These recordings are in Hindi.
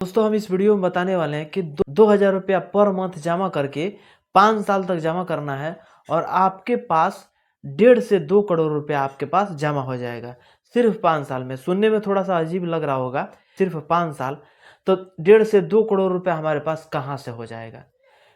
दोस्तों हम इस वीडियो में बताने वाले हैं कि 2000 रुपया पर मंथ जमा करके 5 साल तक जमा करना है और आपके पास 1.5 से 2 करोड़ रुपया आपके पास जमा हो जाएगा सिर्फ 5 साल में। सुनने में थोड़ा सा अजीब लग रहा होगा, सिर्फ 5 साल तो 1.5 से 2 करोड़ रुपया हमारे पास कहाँ से हो जाएगा।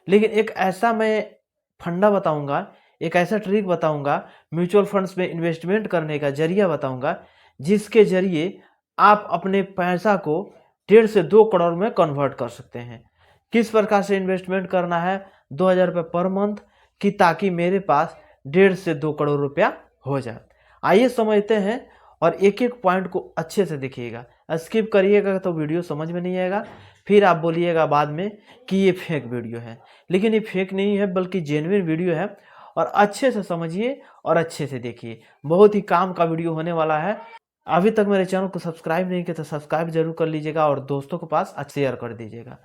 लेकिन एक ऐसा मैं फंडा बताऊंगा, एक ऐसा ट्रिक बताऊंगा, म्यूचुअल फंड्स में इन्वेस्टमेंट करने का जरिया बताऊंगा, जिसके जरिए आप अपने पैसा को 1.5 से 2 करोड़ में कन्वर्ट कर सकते हैं। किस प्रकार से इन्वेस्टमेंट करना है 2000 रुपये पर मंथ कि ताकि मेरे पास 1.5 से 2 करोड़ रुपया हो जाए। आइए समझते हैं और एक एक पॉइंट को अच्छे से देखिएगा। स्किप करिएगा तो वीडियो समझ में नहीं आएगा, फिर आप बोलिएगा बाद में कि ये फेक वीडियो है। लेकिन ये फेक नहीं है बल्कि जेन्युइन वीडियो है, और अच्छे से समझिए और अच्छे से देखिए। बहुत ही काम का वीडियो होने वाला है। अभी तक मेरे चैनल को सब्सक्राइब नहीं किया तो सब्सक्राइब जरूर कर लीजिएगा और दोस्तों के पास शेयर कर दीजिएगा।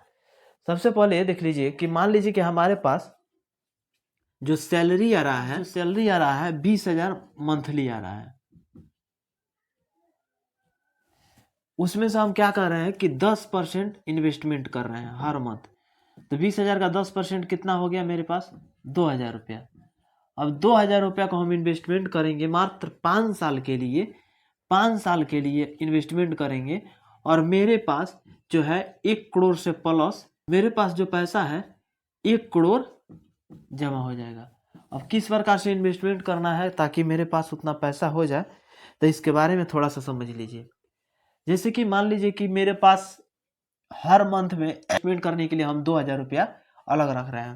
सबसे पहले देख लीजिए कि मान लीजिए कि हमारे पास जो सैलरी आ रहा है 20,000 मंथली आ रहा है। उसमें से हम क्या कर रहे हैं कि 10% इन्वेस्टमेंट कर रहे हैं हर मंथ। तो 20,000 का 10% कितना हो गया मेरे पास 2,000 रुपया। अब 2,000 रुपया को हम इन्वेस्टमेंट करेंगे मात्र 5 साल के लिए। 5 साल के लिए इन्वेस्टमेंट करेंगे और मेरे पास जो है 1 करोड़ से प्लस मेरे पास जो पैसा है 1 करोड़ जमा हो जाएगा। अब किस प्रकार से इन्वेस्टमेंट करना है ताकि मेरे पास उतना पैसा हो जाए, तो इसके बारे में थोड़ा सा समझ लीजिए। जैसे कि मान लीजिए कि मेरे पास हर मंथ में इन्वेस्टमेंट करने के लिए हम 2,000 रुपया अलग रख रहे हैं।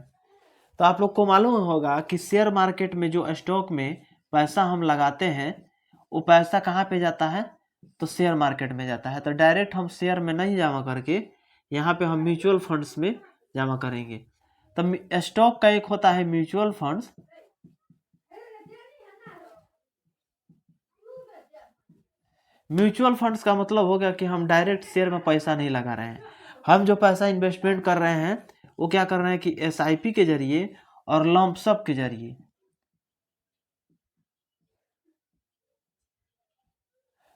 तो आप लोग को मालूम होगा कि शेयर मार्केट में जो स्टॉक में पैसा हम लगाते हैं वो पैसा कहाँ पे जाता है, तो शेयर मार्केट में जाता है। तो डायरेक्ट हम शेयर में नहीं जमा करके यहाँ पे हम म्यूचुअल फंड्स में जमा करेंगे। तो स्टॉक का एक होता है म्यूचुअल फंड्स, म्यूचुअल फंड्स का मतलब हो गया कि हम डायरेक्ट शेयर में पैसा नहीं लगा रहे हैं। हम जो पैसा इन्वेस्टमेंट कर रहे हैं वो क्या कर रहे हैं कि एसआईपी के जरिए और लंप सम के जरिए,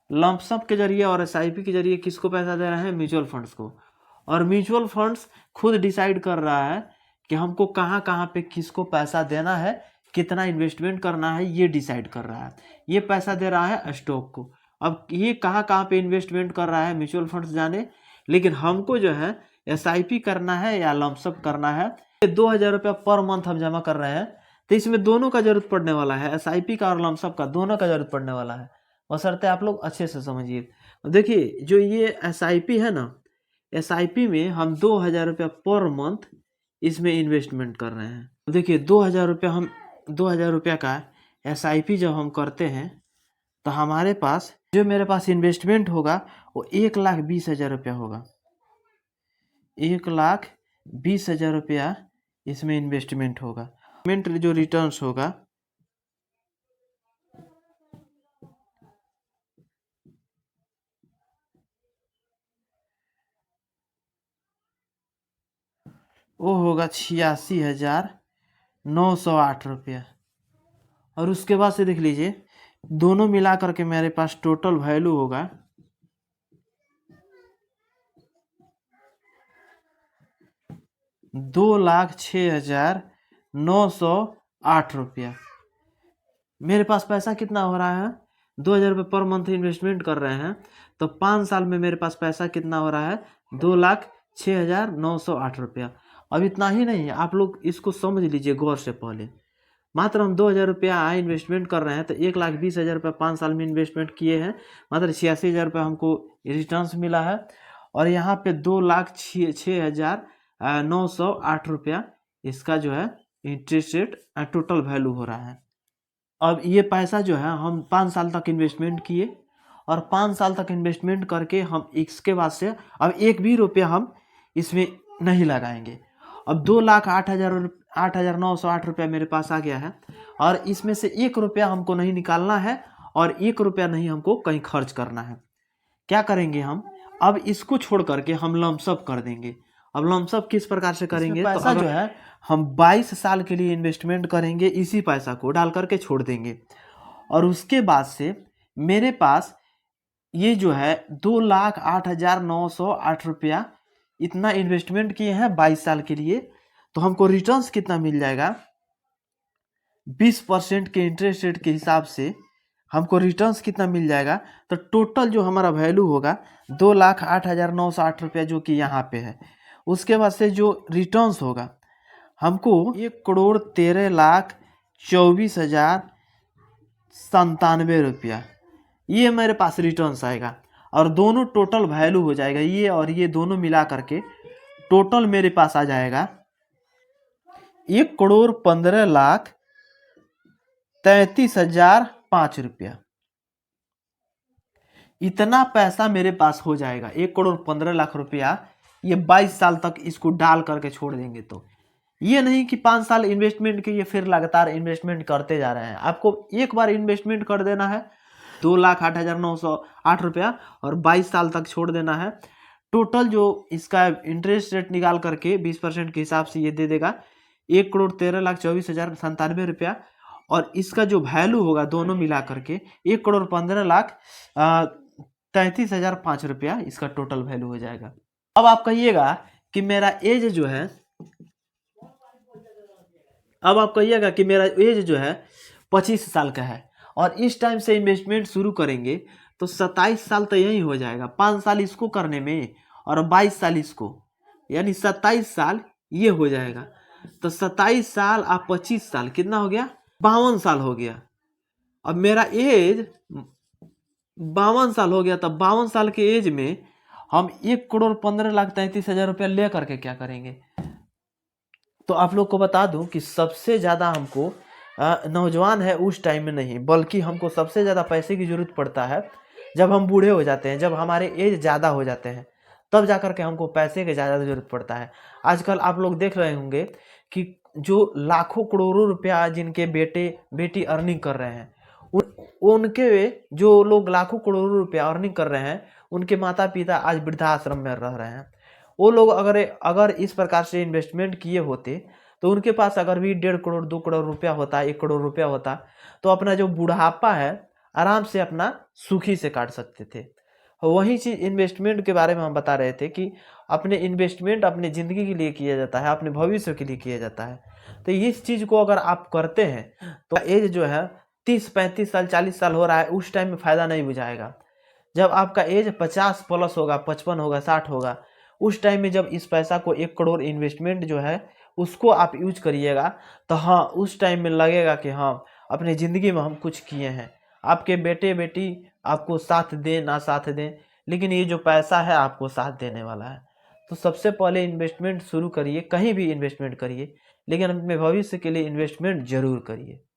लंप सम के जरिए और एसआईपी के जरिए किसको पैसा दे रहे हैं, म्यूचुअल फंड्स को। और म्यूचुअल फंड्स खुद डिसाइड कर रहा है कि हमको कहाँ कहाँ पे किसको पैसा देना है, कितना इन्वेस्टमेंट करना है, ये डिसाइड कर रहा है। ये पैसा दे रहा है स्टॉक को। अब ये कहाँ कहाँ पे इन्वेस्टमेंट कर रहा है म्यूचुअल फंड्स जाने, लेकिन हमको जो है एसआईपी करना है या लंप सम करना है। 2,000 रुपया पर मंथ हम जमा कर रहे हैं तो इसमें दोनों का जरूरत पड़ने वाला है, एसआईपी का और लंप सम का, दोनों का जरूरत पड़ने वाला है। बशर्ते आप लोग अच्छे से समझिए। देखिए जो ये एसआईपी है ना, एसआईपी में हम 2,000 रुपया पर मंथ इसमें इन्वेस्टमेंट कर रहे हैं। देखिए 2,000 रुपया, हम 2,000 रुपया का एसआईपी जब हम करते हैं तो हमारे पास जो मेरे पास इन्वेस्टमेंट होगा वो 1,20,000 रुपया होगा। 1,20,000 रुपया इसमें इन्वेस्टमेंट होगा। जो रिटर्न्स होगा वो होगा 86,908 रुपया। और उसके बाद से देख लीजिए दोनों मिला करके मेरे पास टोटल वैल्यू होगा 2,06,908 रुपया। मेरे पास पैसा कितना हो रहा है, 2,000 रुपये पर मंथ इन्वेस्टमेंट कर रहे हैं तो 5 साल में मेरे पास पैसा कितना हो रहा है 2,06,908 रुपया। अब इतना ही नहीं है, आप लोग इसको समझ लीजिए गौर से। पहले मात्र हम 2,000 रुपया इन्वेस्टमेंट कर रहे हैं तो 1,20,000 रुपया 5 साल में इन्वेस्टमेंट किए हैं, मात्र 86,000 रुपया हमको रिटर्न्स मिला है। और यहाँ पे 2,06,908 रुपया इसका जो है इंटरेस्ट रेट टोटल वैल्यू हो रहा है। अब ये पैसा जो है हम 5 साल तक इन्वेस्टमेंट किए और 5 साल तक इन्वेस्टमेंट करके हम इसके बाद से अब एक भी रुपया हम इसमें नहीं लगाएंगे। अब 2,08,908 रुपया मेरे पास आ गया है और इसमें से 1 रुपया हमको नहीं निकालना है और 1 रुपया नहीं हमको कहीं खर्च करना है। क्या करेंगे हम, अब इसको छोड़ करके हम लमसम कर देंगे। अब लमसम किस प्रकार से करेंगे, पैसा जो है हम 22 साल के लिए इन्वेस्टमेंट करेंगे, इसी पैसा को डाल करके छोड़ देंगे। और उसके बाद से मेरे पास ये जो है 2,08,908 रुपया इतना इन्वेस्टमेंट किए हैं 22 साल के लिए, तो हमको रिटर्न्स कितना मिल जाएगा, 20% के इंटरेस्ट रेट के हिसाब से हमको रिटर्न्स कितना मिल जाएगा। तो टोटल जो हमारा वैल्यू होगा 2,08,908 रुपया, जो कि यहाँ पे है। उसके बाद से जो रिटर्न्स होगा हमको 1,13,24,97 रुपया, ये मेरे पास रिटर्न्स आएगा। और दोनों टोटल वैल्यू हो जाएगा, ये और ये दोनों मिला करके टोटल मेरे पास आ जाएगा 1,33,05 रुपया। इतना पैसा मेरे पास हो जाएगा, 1,15,00,000 रुपया। ये 22 साल तक इसको डाल करके छोड़ देंगे। तो ये नहीं कि 5 साल इन्वेस्टमेंट किए फिर लगातार इन्वेस्टमेंट करते जा रहे हैं। आपको एक बार इन्वेस्टमेंट कर देना है 2,08,908 रुपया और 22 साल तक छोड़ देना है। टोटल जो इसका इंटरेस्ट रेट निकाल करके 20% के हिसाब से ये दे देगा 1,13,24,97 रुपया। और इसका जो वैल्यू होगा दोनों मिला करके 1,15,33,05 रुपया इसका टोटल वैल्यू हो जाएगा। अब आप कहिएगा कि मेरा एज जो है, अब आप कहिएगा कि मेरा एज जो है 25 साल का है और इस टाइम से इन्वेस्टमेंट शुरू करेंगे तो 27 साल तो यही हो जाएगा, 5 साल इसको करने में और 22 साल इसको, यानी 27 साल ये हो जाएगा। तो 27 साल आप 25 साल कितना हो गया, 52 साल हो गया। अब मेरा एज 52 साल हो गया, तब 52 साल के एज में हम 1,15,33,000 रुपया ले करके क्या करेंगे। तो आप लोग को बता दूं कि सबसे ज़्यादा हमको नौजवान है उस टाइम में नहीं, बल्कि हमको सबसे ज़्यादा पैसे की ज़रूरत पड़ता है जब हम बूढ़े हो जाते हैं, जब हमारे एज ज़्यादा हो जाते हैं, तब जा कर के हमको पैसे की ज़्यादा ज़रूरत पड़ता है। आजकल आप लोग देख रहे होंगे कि जो लाखों करोड़ों रुपया जिनके बेटे बेटी अर्निंग कर रहे हैं, उनके जो लोग लाखों करोड़ों रुपया अर्निंग कर रहे हैं, उनके माता पिता आज वृद्धाश्रम में रह रहे हैं। वो लोग अगर इस प्रकार से इन्वेस्टमेंट किए होते तो उनके पास अगर भी 1.5 करोड़ 2 करोड़ रुपया होता, 1 करोड़ रुपया होता, तो अपना जो बुढ़ापा है आराम से अपना सुखी से काट सकते थे। वही चीज़ इन्वेस्टमेंट के बारे में हम बता रहे थे कि अपने इन्वेस्टमेंट अपनी ज़िंदगी के लिए किया जाता है, अपने भविष्य के लिए किया जाता है। तो इस चीज़ को अगर आप करते हैं तो एज जो है 30-35 साल 40 साल हो रहा है, उस टाइम में फ़ायदा नहीं बुझाएगा। जब आपका एज 50 प्लस होगा, 55 होगा, 60 होगा, उस टाइम में जब इस पैसा को 1 करोड़ इन्वेस्टमेंट जो है उसको आप यूज करिएगा, तो हाँ उस टाइम में लगेगा कि हाँ अपनी ज़िंदगी में हम कुछ किए हैं। आपके बेटे बेटी आपको साथ दें ना साथ दें, लेकिन ये जो पैसा है आपको साथ देने वाला है। तो सबसे पहले इन्वेस्टमेंट शुरू करिए, कहीं भी इन्वेस्टमेंट करिए, लेकिन अपने भविष्य के लिए इन्वेस्टमेंट जरूर करिए।